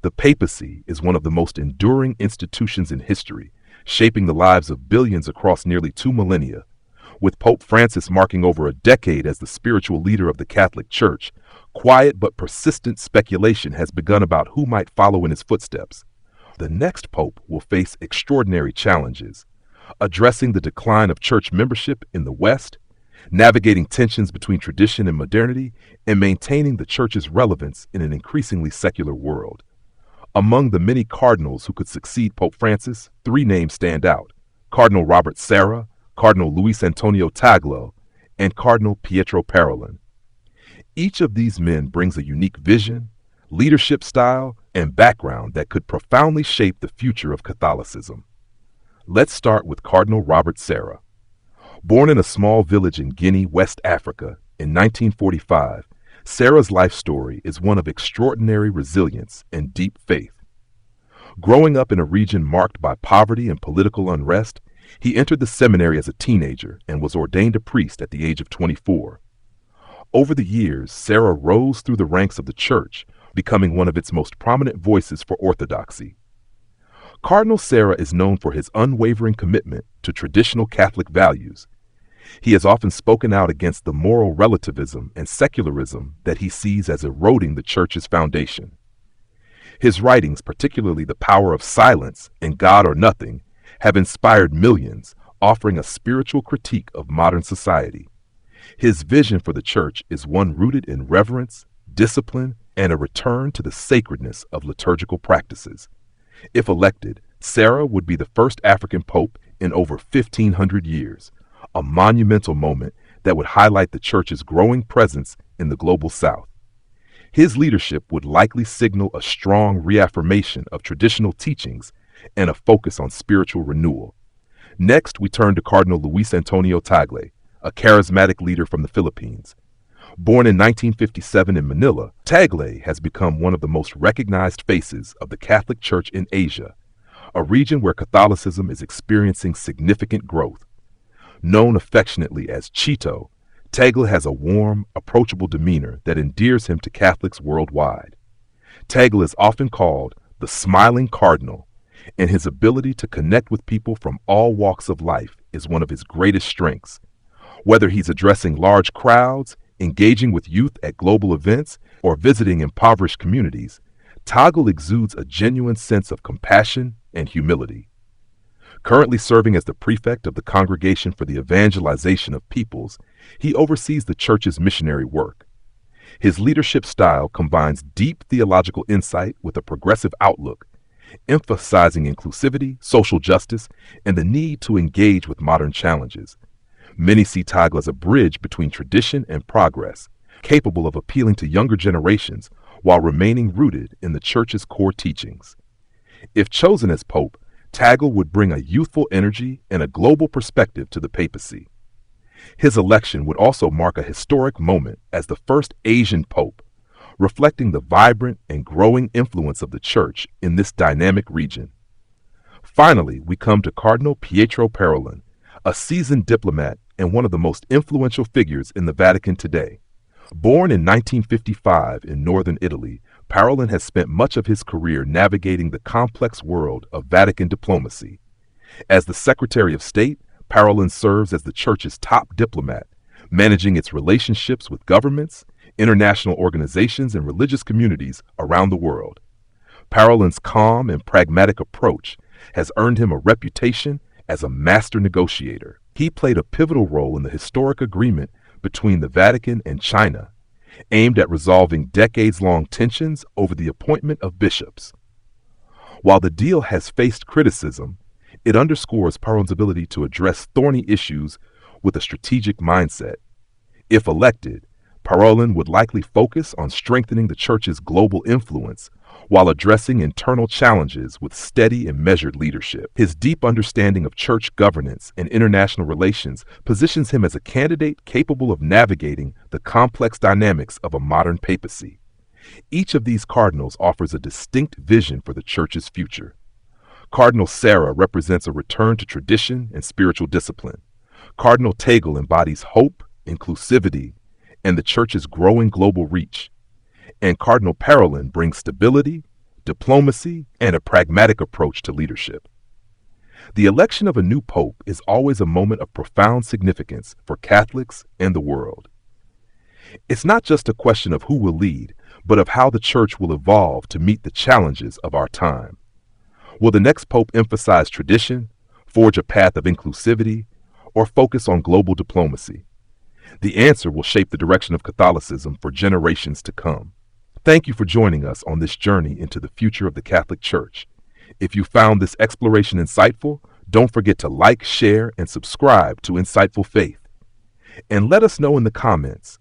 The papacy is one of the most enduring institutions in history, shaping the lives of billions across nearly 2 millennia. With Pope Francis marking over a decade as the spiritual leader of the Catholic Church, quiet but persistent speculation has begun about who might follow in his footsteps. The next pope will face extraordinary challenges, addressing the decline of church membership in the West, navigating tensions between tradition and modernity, and maintaining the church's relevance in an increasingly secular world. Among the many cardinals who could succeed Pope Francis, 3 names stand out: Cardinal Robert Sarah, Cardinal Luis Antonio Tagle, and Cardinal Pietro Parolin. Each of these men brings a unique vision, leadership style, and background that could profoundly shape the future of Catholicism. Let's start with Cardinal Robert Sarah. Born in a small village in Guinea, West Africa, in 1945, Sarah's life story is one of extraordinary resilience and deep faith. Growing up in a region marked by poverty and political unrest, he entered the seminary as a teenager and was ordained a priest at the age of 24. Over the years, Sarah rose through the ranks of the church, becoming one of its most prominent voices for orthodoxy. Cardinal Sarah is known for his unwavering commitment to traditional Catholic values. He has often spoken out against the moral relativism and secularism that he sees as eroding the church's foundation. His writings, particularly The Power of Silence and God or Nothing, have inspired millions, offering a spiritual critique of modern society. His vision for the church is one rooted in reverence, discipline, and a return to the sacredness of liturgical practices. If elected, Sarah would be the first African pope in over 1,500 years, a monumental moment that would highlight the church's growing presence in the global south. His leadership would likely signal a strong reaffirmation of traditional teachings and a focus on spiritual renewal. Next, we turn to Cardinal Luis Antonio Tagle, a charismatic leader from the Philippines. Born in 1957 in Manila, Tagle has become one of the most recognized faces of the Catholic Church in Asia, a region where Catholicism is experiencing significant growth. Known affectionately as Chito, Tagle has a warm, approachable demeanor that endears him to Catholics worldwide. Tagle is often called the Smiling Cardinal, and his ability to connect with people from all walks of life is one of his greatest strengths. Whether he's addressing large crowds, engaging with youth at global events, or visiting impoverished communities, Tagle exudes a genuine sense of compassion and humility. Currently serving as the prefect of the Congregation for the Evangelization of Peoples, he oversees the church's missionary work. His leadership style combines deep theological insight with a progressive outlook, emphasizing inclusivity, social justice, and the need to engage with modern challenges. Many see Tagle as a bridge between tradition and progress, capable of appealing to younger generations while remaining rooted in the church's core teachings. If chosen as pope, Tagle would bring a youthful energy and a global perspective to the papacy. His election would also mark a historic moment as the first Asian pope, reflecting the vibrant and growing influence of the church in this dynamic region. Finally, we come to Cardinal Pietro Parolin, a seasoned diplomat and one of the most influential figures in the Vatican today. Born in 1955 in northern Italy, Parolin has spent much of his career navigating the complex world of Vatican diplomacy. As the Secretary of State, Parolin serves as the church's top diplomat, managing its relationships with governments, international organizations, and religious communities around the world. Parolin's calm and pragmatic approach has earned him a reputation as a master negotiator. He played a pivotal role in the historic agreement between the Vatican and China, aimed at resolving decades-long tensions over the appointment of bishops. While the deal has faced criticism, it underscores Parolin's ability to address thorny issues with a strategic mindset. If elected, Parolin would likely focus on strengthening the church's global influence while addressing internal challenges with steady and measured leadership. His deep understanding of church governance and international relations positions him as a candidate capable of navigating the complex dynamics of a modern papacy. Each of these cardinals offers a distinct vision for the church's future. Cardinal Sarah represents a return to tradition and spiritual discipline. Cardinal Tagle embodies hope, inclusivity, and the church's growing global reach. And Cardinal Parolin brings stability, diplomacy, and a pragmatic approach to leadership. The election of a new pope is always a moment of profound significance for Catholics and the world. It's not just a question of who will lead, but of how the church will evolve to meet the challenges of our time. Will the next pope emphasize tradition, forge a path of inclusivity, or focus on global diplomacy? The answer will shape the direction of Catholicism for generations to come. Thank you for joining us on this journey into the future of the Catholic Church. If you found this exploration insightful, don't forget to like, share, and subscribe to Insightful Faith. And let us know in the comments,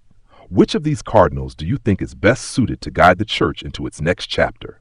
which of these cardinals do you think is best suited to guide the church into its next chapter?